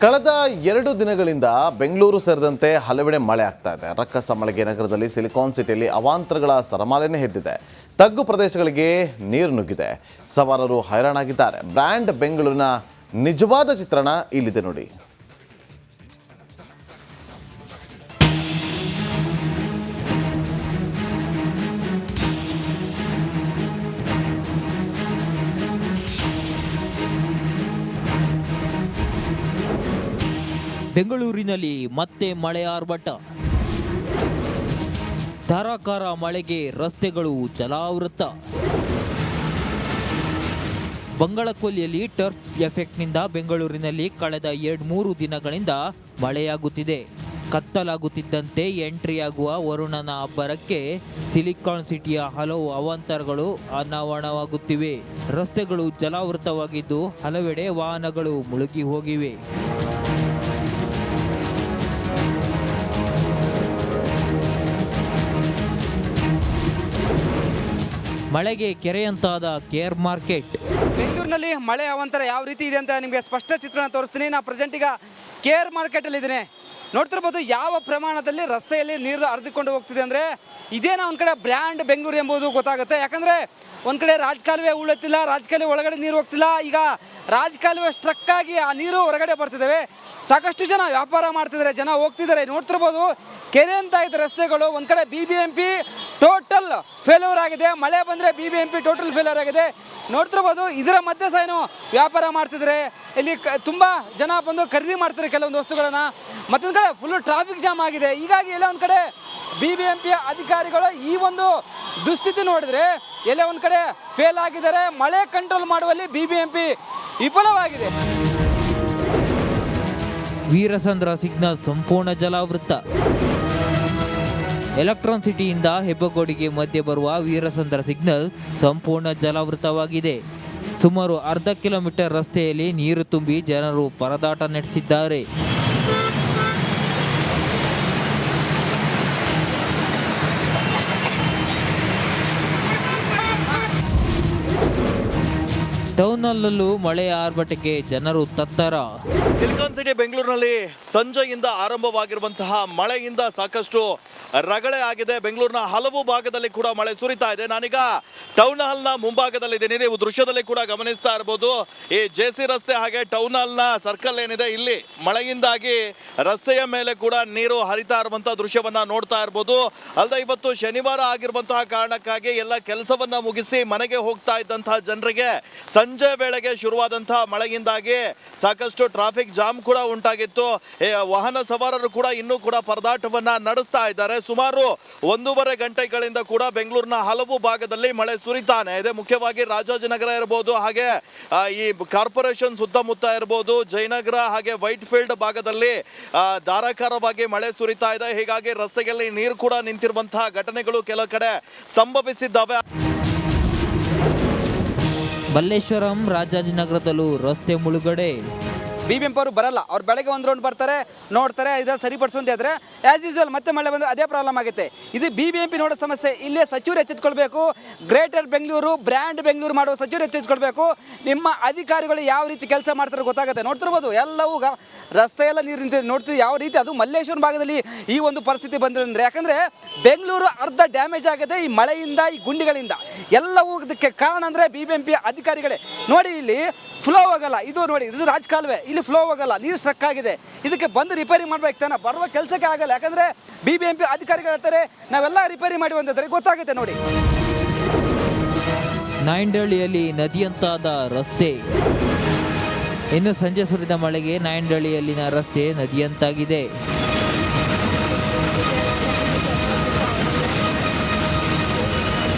ಕಳೆದ 2 ದಿನಗಳಿಂದ ಬೆಂಗಳೂರು ಸೇರಿದಂತೆ ಹಲವೆಡೆ ಮಳೆ ಆಗ್ತಾ ಇದೆ. ರಕ್ಕಸ ಮಳೆಗೆ ನಗರದಲ್ಲಿ ಸಿಲಿಕಾನ್ ಸಿಟಿಯಲ್ಲಿ ಅವಾಂತರಗಳ ಸರಮಾಲೆನೇ ಎದ್ದಿದೆ. ತಗ್ಗು ಪ್ರದೇಶಗಳಿಗೆ ನೀರು ನುಗ್ಗಿದೆ. ಸವಾರರು ಹೈರಾಣಾಗಿದ್ದಾರೆ. ಬ್ರ್ಯಾಂಡ್ ಬೆಂಗಳೂರಿನ ನಿಜವಾದ ಚಿತ್ರಣ ಇಲ್ಲಿದೆ ನೋಡಿ. ಬೆಂಗಳೂರಿನಲ್ಲಿ ಮತ್ತೆ ಮಳೆ ಆರ್ಭಟ. ಧಾರಾಕಾರ ಮಳೆಗೆ ರಸ್ತೆಗಳು ಜಲಾವೃತ. ಬಂಗಾಳಕೊಲ್ಲಿಯಲ್ಲಿ ಟರ್ಫ್ ಎಫೆಕ್ಟ್ನಿಂದ ಬೆಂಗಳೂರಿನಲ್ಲಿ ಕಳೆದ 2-3 ದಿನಗಳಿಂದ ಮಳೆಯಾಗುತ್ತಿದೆ. ಕತ್ತಲಾಗುತ್ತಿದ್ದಂತೆ ಎಂಟ್ರಿಯಾಗುವ ವರುಣನ ಅಬ್ಬರಕ್ಕೆ ಸಿಲಿಕಾನ್ ಸಿಟಿಯ ಹಲವು ಅವಾಂತರಗಳು ಅನಾವರಣವಾಗುತ್ತಿವೆ. ರಸ್ತೆಗಳು ಜಲಾವೃತವಾಗಿದ್ದು ಹಲವೆಡೆ ವಾಹನಗಳು ಮುಳುಗಿ ಹೋಗಿವೆ. ಮಳೆಗೆ ಕೆರೆಯಂತಾದ ಕೇರ್ ಮಾರ್ಕೆಟ್. ಬೆಂಗಳೂರಿನಲ್ಲಿ ಮಳೆ ಅವಾಂತರ ಯಾವ ರೀತಿ ಇದೆ ಅಂತ ನಿಮಗೆ ಸ್ಪಷ್ಟ ಚಿತ್ರಣ ತೋರಿಸ್ತೀನಿ. ನಾನು ಪ್ರೆಸೆಂಟ್ ಈಗ ಕೇರ್ ಮಾರ್ಕೆಟಲ್ಲಿ ಇದ್ದೀನಿ. ನೋಡ್ತಿರ್ಬೋದು ಯಾವ ಪ್ರಮಾಣದಲ್ಲಿ ರಸ್ತೆಯಲ್ಲಿ ನೀರು ಹರಿದುಕೊಂಡು ಹೋಗ್ತಿದೆ ಅಂದರೆ ಇದೇನೋ ಒಂದು ಕಡೆ ಬ್ರ್ಯಾಂಡ್ ಬೆಂಗಳೂರು ಎಂಬುದು ಗೊತ್ತಾಗುತ್ತೆ. ಯಾಕಂದರೆ ಒಂದು ಕಡೆ ರಾಜಕಾಲುವೆ ಉಳುತ್ತಿಲ್ಲ, ರಾಜಕಾಲುವೆ ಒಳಗಡೆ ನೀರು ಹೋಗ್ತಿಲ್ಲ. ಈಗ ರಾಜಕಾಲುವೆ ಸ್ಟ್ರಕ್ ಆಗಿ ಆ ನೀರು ಹೊರಗಡೆ ಬರ್ತಿದ್ದಾವೆ. ಸಾಕಷ್ಟು ಜನ ವ್ಯಾಪಾರ ಮಾಡ್ತಿದ್ದಾರೆ, ಜನ ಹೋಗ್ತಿದ್ದಾರೆ. ನೋಡ್ತಿರ್ಬೋದು ಕೆರೆ ಅಂತ ಇದೆ ರಸ್ತೆಗಳು. ಒಂದು ಕಡೆ BBMP ಟೋಟಲ್ ಫೇಲ್ಯೂರ್ ಆಗಿದೆ. ಮಳೆ ಬಂದರೆ BBMP ಟೋಟಲ್ ಫೇಲ್ಯೂರ್ ಆಗಿದೆ. ನೋಡ್ತಿರ್ಬೋದು ಇದರ ಮಧ್ಯೆ ಸಹ ಏನು ವ್ಯಾಪಾರ ಮಾಡ್ತಿದ್ದಾರೆ. ಇಲ್ಲಿ ತುಂಬ ಜನ ಬಂದು ಖರೀದಿ ಮಾಡ್ತಾರೆ ಕೆಲವೊಂದು ವಸ್ತುಗಳನ್ನು. ಮತ್ತೊಂದು ಕಡೆ ಫುಲ್ಲು ಟ್ರಾಫಿಕ್ ಜಾಮ್ ಆಗಿದೆ. ಹೀಗಾಗಿ ಎಲ್ಲ ಒಂದು ಕಡೆ BBMP ಅಧಿಕಾರಿಗಳು ಈ ಒಂದು ದುಸ್ಥಿತಿ ನೋಡಿದ್ರೆ ಎಲ್ಲೇ ಒಂದು ಕಡೆ ಫೇಲ್ ಆಗಿದ್ದಾರೆ. ಮಳೆ ಕಂಟ್ರೋಲ್ ಮಾಡುವಲ್ಲಿ BBMP ವಿಫಲವಾಗಿದೆ. ವೀರಸಂದ್ರ ಸಿಗ್ನಲ್ ಸಂಪೂರ್ಣ ಜಲಾವೃತ. ಎಲೆಕ್ಟ್ರಾನ್ ಸಿಟಿಯಿಂದ ಹೆಬ್ಬಗೋಡಿಗೆ ಮಧ್ಯೆ ಬರುವ ವೀರಸಂದ್ರ ಸಿಗ್ನಲ್ ಸಂಪೂರ್ಣ ಜಲಾವೃತವಾಗಿದೆ. ಸುಮಾರು ಅರ್ಧ ಕಿಲೋಮೀಟರ್ ರಸ್ತೆಯಲ್ಲಿ ನೀರು ತುಂಬಿ ಜನರು ಪರದಾಟ ನಡೆಸಿದ್ದಾರೆ. ಟೌನ್ನಲ್ಲೂ ಮಳೆಯ ಆರ್ಭಟಕ್ಕೆ ಜನರು ತತ್ತರ. ಸಿಲಿಕಾನ್ ಸಿಟಿ ಬೆಂಗಳೂರಿನಲ್ಲಿ ಸಂಜೆಯಿಂದ ಆರಂಭವಾಗಿರುವಂತಹ ಮಳೆಯಿಂದ ಸಾಕಷ್ಟು ರಗಳೆ ಆಗಿದೆ. ಬೆಂಗಳೂರಿನ ಹಲವು ಭಾಗದಲ್ಲಿ ಕೂಡ ಮಳೆ ಸುರಿತಾ ಇದೆ. ನಾನೀಗ ಟೌನ್ ಹಾಲ್ನ ಮುಂಭಾಗದಲ್ಲಿದ್ದೀನಿ. ನೀವು ದೃಶ್ಯದಲ್ಲಿ ಕೂಡ ಗಮನಿಸ್ತಾ ಇರ್ಬೋದು. ಈ JC ರಸ್ತೆ ಹಾಗೆ ಟೌನ್ ಹಾಲ್ನ ಸರ್ಕಲ್ ಏನಿದೆ, ಇಲ್ಲಿ ಮಳೆಯಿಂದಾಗಿ ರಸ್ತೆಯ ಮೇಲೆ ಕೂಡ ನೀರು ಹರಿತಾ ಇರುವಂತಹ ದೃಶ್ಯವನ್ನ ನೋಡ್ತಾ ಇರ್ಬೋದು. ಅಲ್ಲದೆ ಇವತ್ತು ಶನಿವಾರ ಆಗಿರುವಂತಹ ಕಾರಣಕ್ಕಾಗಿ ಎಲ್ಲ ಕೆಲಸವನ್ನ ಮುಗಿಸಿ ಮನೆಗೆ ಹೋಗ್ತಾ ಇದ್ದಂತಹ ಜನರಿಗೆ ಸಂಜೆ ವೇಳೆಗೆ ಶುರುವಾದಂತಹ ಮಳೆಯಿಂದಾಗಿ ಸಾಕಷ್ಟು ಟ್ರಾಫಿಕ್ ಜಾಮ್ ಕೂಡ ಉಂಟಾಗಿತ್ತು. ವಾಹನ ಸವಾರರು ಕೂಡ ಇನ್ನೂ ಕೂಡ ಪರದಾಟವನ್ನ ನಡೆಸ್ತಾ ಇದ್ದಾರೆ. ಸುಮಾರು 1.5 ಗಂಟೆಗಳಿಂದ ಕೂಡ ಬೆಂಗಳೂರಿನ ಹಲವು ಭಾಗದಲ್ಲಿ ಮಳೆ ಸುರಿತಾನೆ ಇದೆ. ಮುಖ್ಯವಾಗಿ ರಾಜಾಜಿನಗರ ಇರಬಹುದು, ಹಾಗೆ ಈ ಕಾರ್ಪೊರೇಷನ್ ಸುತ್ತಮುತ್ತ ಇರಬಹುದು, ಜಯನಗರ ಹಾಗೆ ವೈಟ್ ಫೀಲ್ಡ್ ಭಾಗದಲ್ಲಿ ಧಾರಾಕಾರವಾಗಿ ಮಳೆ ಸುರಿತಾ ಇದೆ. ಹೀಗಾಗಿ ರಸ್ತೆಯಲ್ಲಿ ನೀರು ಕೂಡ ನಿಂತಿರುವಂತಹ ಘಟನೆಗಳು ಕೆಲವು ಕಡೆ ಸಂಭವಿಸಿದ್ದಾವೆ. ಮಲ್ಲೇಶ್ವರಂ ರಾಜಾಜಿನಗರದಲ್ಲೂ ರಸ್ತೆ ಮುಳುಗಡೆ. BBMP ಅವರು ಬರಲ್ಲ. ಅವ್ರು ಬೆಳಗ್ಗೆ ಒಂದು ರೌಂಡ್ ಬರ್ತಾರೆ, ನೋಡ್ತಾರೆ, ಇದನ್ನು ಸರಿಪಡಿಸು ಅಂತ ಹೇಳಿದ್ರೆ ಆ್ಯಸ್ ಯೂಸ್ವಲ್ ಮತ್ತೆ ಮಳೆ ಬಂದರೆ ಅದೇ ಪ್ರಾಬ್ಲಮ್ ಆಗುತ್ತೆ. ಇದು BBMP ನೋಡೋ ಸಮಸ್ಯೆ. ಇಲ್ಲೇ ಸಚಿವರು ಎಚ್ಚೆತ್ಕೊಳ್ಬೇಕು. ಗ್ರೇಟರ್ ಬೆಂಗಳೂರು ಬ್ರ್ಯಾಂಡ್ ಬೆಂಗಳೂರು ಮಾಡುವ ಸಚಿವರು ಎಚ್ಚೆತ್ಕೊಳ್ಬೇಕು. ನಿಮ್ಮ ಅಧಿಕಾರಿಗಳು ಯಾವ ರೀತಿ ಕೆಲಸ ಮಾಡ್ತಾರೆ ಗೊತ್ತಾಗುತ್ತೆ. ನೋಡ್ತಿರ್ಬೋದು ಎಲ್ಲವೂ ರಸ್ತೆ ಎಲ್ಲ ನೀರು ನಿಂತಿದೆ. ನೋಡ್ತೀವಿ ಯಾವ ರೀತಿ ಅದು ಮಲ್ಲೇಶ್ವರ ಭಾಗದಲ್ಲಿ ಈ ಒಂದು ಪರಿಸ್ಥಿತಿ ಬಂದಿದೆ ಅಂದರೆ, ಯಾಕಂದರೆ ಬೆಂಗಳೂರು ಅರ್ಧ ಡ್ಯಾಮೇಜ್ ಆಗಿದೆ ಈ ಮಳೆಯಿಂದ, ಈ ಗುಂಡಿಗಳಿಂದ. ಎಲ್ಲವೂ ಇದಕ್ಕೆ ಕಾರಣ ಅಂದರೆ BBMP ಅಧಿಕಾರಿಗಳೇ. ನೋಡಿ ಇಲ್ಲಿ ಫ್ಲೋ ಹೋಗಲ್ಲ. ಇದು ನೋಡಿ, ಇದು ರಾಜಕಾಲುವೆ, ಇಲ್ಲಿ ಫ್ಲೋ ಹೋಗಲ್ಲ, ನೀರು ಸ್ಟ್ರಕ್ ಆಗಿದೆ. ಇದಕ್ಕೆ ಬಂದು ರಿಪೇರಿ ಮಾಡ್ಬೇಕು ತಾನೆ, ಬರುವ ಕೆಲಸಕ್ಕೆ ಆಗಲ್ಲ. ಯಾಕಂದರೆ BBMP ಅಧಿಕಾರಿಗಳು ಹೇಳ್ತಾರೆ ನಾವೆಲ್ಲ ರಿಪೇರಿ ಮಾಡಿ ಅಂತಾರೆ, ಗೊತ್ತಾಗುತ್ತೆ ನೋಡಿ. ನಾಯಂಡಹಳ್ಳಿಯಲ್ಲಿ ನದಿಯಂತಾದ ರಸ್ತೆ. ಇನ್ನು ಸಂಜೆ ಸುರಿದ ಮಳೆಗೆ ನಾಯಂಡಹಳ್ಳಿಯಲ್ಲಿನ ರಸ್ತೆ ನದಿಯಂತಾಗಿದೆ.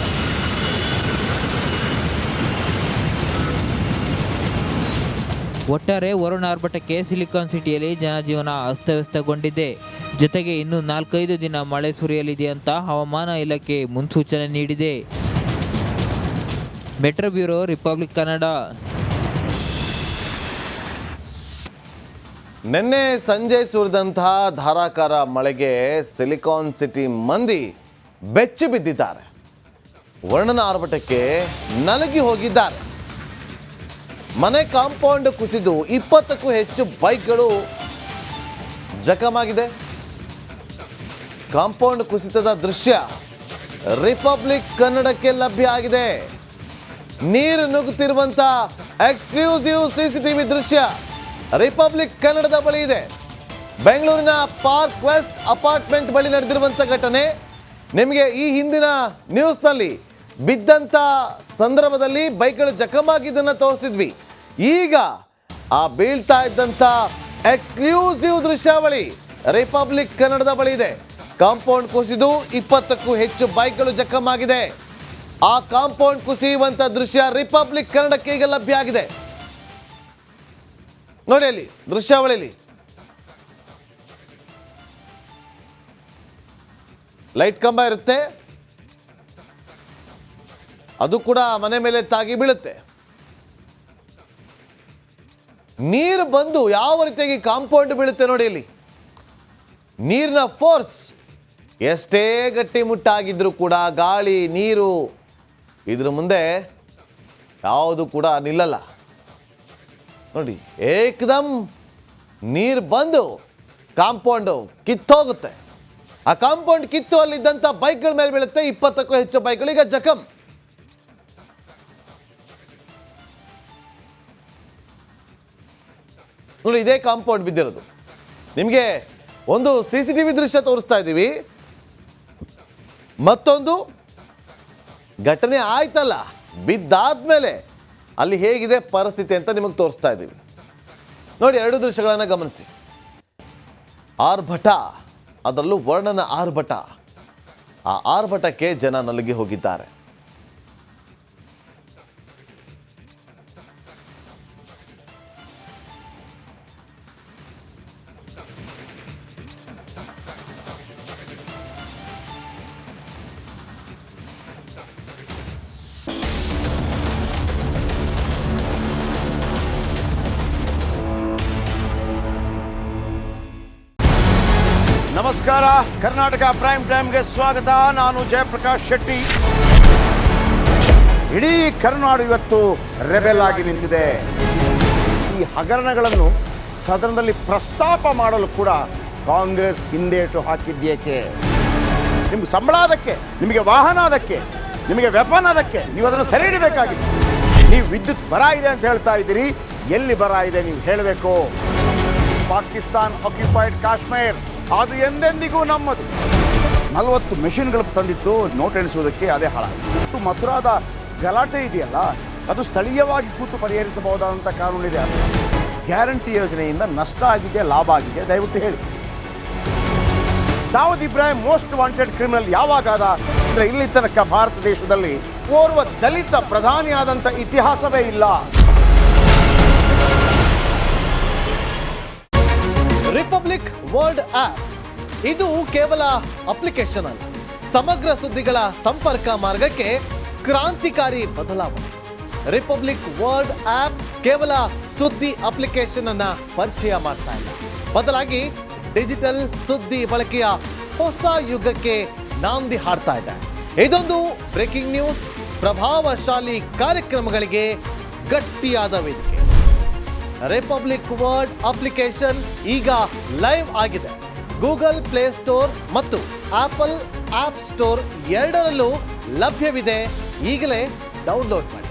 ಒಟ್ಟಾರೆ ವರುಣ ಆರ್ಭಟಕ್ಕೆ ಸಿಲಿಕಾನ್ ಸಿಟಿಯಲ್ಲಿ ಜನಜೀವನ ಅಸ್ತವ್ಯಸ್ತಗೊಂಡಿದೆ. ಜೊತೆಗೆ ಇನ್ನು 4-5 ದಿನ ಮಳೆ ಸುರಿಯಲಿದೆ ಅಂತ ಹವಾಮಾನ ಇಲಾಖೆ ಮುನ್ಸೂಚನೆ ನೀಡಿದೆ. Metro bureau, republic Kannada. ನಿನ್ನೆ ಸಂಜೆ ಸುರಿದಂತಹ ಧಾರಾಕಾರ ಮಳೆಗೆ ಸಿಲಿಕಾನ್ ಸಿಟಿ ಮಂದಿ ಬೆಚ್ಚಿ ಬಿದ್ದಿದ್ದಾರೆ. ವರ್ಣನ ಆರ್ಭಟಕ್ಕೆ ನಲಗಿ ಹೋಗಿದ್ದಾರೆ. ಮನೆ ಕಾಂಪೌಂಡ್ ಕುಸಿದು 20ಕ್ಕೂ ಹೆಚ್ಚು ಬೈಕ್ಗಳು ಜಖಮಾಗಿದೆ. ಕಾಂಪೌಂಡ್ ಕುಸಿತದ ದೃಶ್ಯ ರಿಪಬ್ಲಿಕ್ ಕನ್ನಡಕ್ಕೆ ಲಭ್ಯ ಆಗಿದೆ. ನೀರು ನುಗ್ಗುತ್ತಿರುವಂತ ಎಕ್ಸ್ಕ್ಲೂಸಿವ್ ಸಿಸಿಟಿವಿ ದೃಶ್ಯ ರಿಪಬ್ಲಿಕ್ ಕನ್ನಡದ ಬಳಿ ಇದೆ. ಬೆಂಗಳೂರಿನ ಪಾರ್ಕ್ ವೆಸ್ಟ್ ಅಪಾರ್ಟ್ಮೆಂಟ್ ಬಳಿ ನಡೆದಿರುವಂತ ಘಟನೆ ನಿಮಗೆ ಈ ಹಿಂದಿನ ನ್ಯೂಸ್ನಲ್ಲಿ ಬಿದ್ದಂತ ಸಂದರ್ಭದಲ್ಲಿ ಬೈಕ್ಗಳು ಜಖಮಾಗಿದ್ದನ್ನು ತೋರಿಸಿದ್ವಿ. ಈಗ ಆ ಬೀಳ್ತಾ ಇದ್ದಂತ ಎಕ್ಸ್ಕ್ಲೂಸಿವ್ ದೃಶ್ಯಾವಳಿ ರಿಪಬ್ಲಿಕ್ ಕನ್ನಡದ ಬಳಿ ಇದೆ. ಕಾಂಪೌಂಡ್ ಕುಸಿದು 20ಕ್ಕೂ ಹೆಚ್ಚು ಬೈಕ್ಗಳು ಜಖಮಾಗಿದೆ. ಆ ಕಾಂಪೌಂಡ್ ಕುಸಿಯುವಂತ ದೃಶ್ಯ ರಿಪಬ್ಲಿಕ್ ಕನ್ನಡಕ್ಕೆ ಈಗ ಲಭ್ಯ ಆಗಿದೆ. ನೋಡಿ ಅಲ್ಲಿ ದೃಶ್ಯಾವಳಿಯಲ್ಲಿ ಲೈಟ್ ಕಂಬ ಇರುತ್ತೆ, ಅದು ಕೂಡ ಮನೆ ಮೇಲೆ ತಾಗಿ ಬೀಳುತ್ತೆ. ನೀರು ಬಂದು ಯಾವ ರೀತಿಯಾಗಿ ಕಾಂಪೌಂಡ್ ಬೀಳುತ್ತೆ ನೋಡಿ ಇಲ್ಲಿ. ನೀರಿನ ಫೋರ್ಸ್ ಎಷ್ಟೇ ಗಟ್ಟಿಮುಟ್ಟಾಗಿದ್ರೂ ಕೂಡ ಗಾಳಿ ನೀರು ಇದ್ರ ಮುಂದೆ ಯಾವುದು ಕೂಡ ನಿಲ್ಲಲ್ಲ ನೋಡಿ. ಏಕದಮ್ ನೀರು ಬಂದು ಕಾಂಪೌಂಡು ಕಿತ್ತೋಗುತ್ತೆ. ಆ ಕಾಂಪೌಂಡ್ ಕಿತ್ತು ಅಲ್ಲಿದ್ದಂಥ ಬೈಕ್ಗಳ ಮೇಲೆ ಬೀಳುತ್ತೆ. 20ಕ್ಕೂ ಹೆಚ್ಚು ಬೈಕ್ಗಳೀಗ ಜಖಂ. ನೋಡಿ ಇದೇ ಕಾಂಪೌಂಡ್ ಬಿದ್ದಿರೋದು. ನಿಮಗೆ ಒಂದು CCTV ದೃಶ್ಯ ತೋರಿಸ್ತಾ ಇದ್ದೀವಿ, ಮತ್ತೊಂದು ಘಟನೆ ಆಯ್ತಲ್ಲ ಬಿದ್ದಾದ್ಮೇಲೆ ಅಲ್ಲಿ ಹೇಗಿದೆ ಪರಿಸ್ಥಿತಿ ಅಂತ ನಿಮಗೆ ತೋರಿಸ್ತಾ ಇದ್ದೀವಿ. ನೋಡಿ ಎರಡು ದೃಶ್ಯಗಳನ್ನು ಗಮನಿಸಿ. ಆರ್ಭಟ, ಅದರಲ್ಲೂ ವರ್ಣನ ಆರ್ಭಟ. ಆ ಆರ್ಭಟಕ್ಕೆ ಜನ ನಲುಗಿ ಹೋಗಿದ್ದಾರೆ. ನಮಸ್ಕಾರ, ಕರ್ನಾಟಕ ಪ್ರೈಮ್ ಟೈಮ್ಗೆ ಸ್ವಾಗತ. ನಾನು ಜಯಪ್ರಕಾಶ್ ಶೆಟ್ಟಿ. ಇಡೀ ಕರ್ನಾಡು ಇವತ್ತು ರೆಬೆಲ್ ಆಗಿ ನಿಂತಿದೆ. ಈ ಹಗರಣಗಳನ್ನು ಸದನದಲ್ಲಿ ಪ್ರಸ್ತಾಪ ಮಾಡಲು ಕೂಡ ಕಾಂಗ್ರೆಸ್ ಹಿಂದೇಟು ಹಾಕಿದ್ದೇಕೆ? ನಿಮ್ಗೆ ಸಂಬಳ ಅದಕ್ಕೆ, ನಿಮಗೆ ವಾಹನ ಅದಕ್ಕೆ, ನಿಮಗೆ ವೆಪನ್ ಅದಕ್ಕೆ, ನೀವು ಅದನ್ನು ಸೆರೆ ಹಿಡಿಬೇಕಾಗಿತ್ತು. ನೀವು ವಿದ್ಯುತ್ ಬರ ಇದೆ ಅಂತ ಹೇಳ್ತಾ ಇದ್ದೀರಿ, ಎಲ್ಲಿ ಬರ ಇದೆ ನೀವು ಹೇಳಬೇಕು. ಪಾಕಿಸ್ತಾನ್ ಆಕ್ಯುಪೈಡ್ ಕಾಶ್ಮೀರ್ ಅದು ಎಂದೆಂದಿಗೂ ನಮ್ಮದು. 40 ಮೆಷಿನ್ಗಳು ತಂದಿತ್ತು ನೋಟ್ ಎಣಿಸುವುದಕ್ಕೆ, ಅದೇ ಹಾಳಾಯಿತು. ಮಥುರಾದ ಗಲಾಟೆ ಇದೆಯಲ್ಲ, ಅದು ಸ್ಥಳೀಯವಾಗಿ ಕೂತು ಪರಿಹರಿಸಬಹುದಾದಂಥ ಕಾನೂನಿದೆ. ಗ್ಯಾರಂಟಿ ಯೋಜನೆಯಿಂದ ನಷ್ಟ ಆಗಿದೆ, ಲಾಭ ಆಗಿದೆ, ದಯವಿಟ್ಟು ಹೇಳಿ. Dawood Ibrahim most wanted criminal ಯಾವಾಗಾದ ಅಂದರೆ ಇಲ್ಲಿ ತನಕ ಭಾರತ ದೇಶದಲ್ಲಿ ಓರ್ವ ದಲಿತ ಪ್ರಧಾನಿಯಾದಂಥ ಇತಿಹಾಸವೇ ಇಲ್ಲ. ರಿಪಬ್ಲಿಕ್ ವರ್ಲ್ಡ್ ಆಪ್ ಇದು ಕೇವಲ ಅಪ್ಲಿಕೇಶನ್ ಅಲ್ಲ, ಸಮಗ್ರ ಸುದ್ದಿಗಳ ಸಂಪರ್ಕ ಮಾರ್ಗಕ್ಕೆ ಕ್ರಾಂತಿಕಾರಿ ಬದಲಾವಣೆ. ರಿಪಬ್ಲಿಕ್ ವರ್ಲ್ಡ್ ಆಪ್ ಕೇವಲ ಸುದ್ದಿ ಅಪ್ಲಿಕೇಶನ್ ಅನ್ನ ಪರಿಚಯ ಮಾಡ್ತಾ ಇಲ್ಲ, ಬದಲಾಗಿ ಡಿಜಿಟಲ್ ಸುದ್ದಿ ಬಳಕೆಯ ಹೊಸ ಯುಗಕ್ಕೆ ನಾಂದಿ ಹಾಡ್ತಾ ಇದೆ. ಇದೊಂದು ಬ್ರೇಕಿಂಗ್ ನ್ಯೂಸ್, ಪ್ರಭಾವಶಾಲಿ ಕಾರ್ಯಕ್ರಮಗಳಿಗೆ ಗಟ್ಟಿಯಾದ ವೇದಿಕೆ. ರಿಪಬ್ಲಿಕ್ ವರ್ಲ್ಡ್ ಅಪ್ಲಿಕೇಶನ್ ಈಗ ಲೈವ್ ಆಗಿದೆ. ಗೂಗಲ್ ಪ್ಲೇ ಸ್ಟೋರ್ ಮತ್ತು ಆಪಲ್ ಆಪ್ ಸ್ಟೋರ್ ಎರಡರಲ್ಲೂ ಲಭ್ಯವಿದೆ. ಈಗಲೇ ಡೌನ್ಲೋಡ್ ಮಾಡಿ.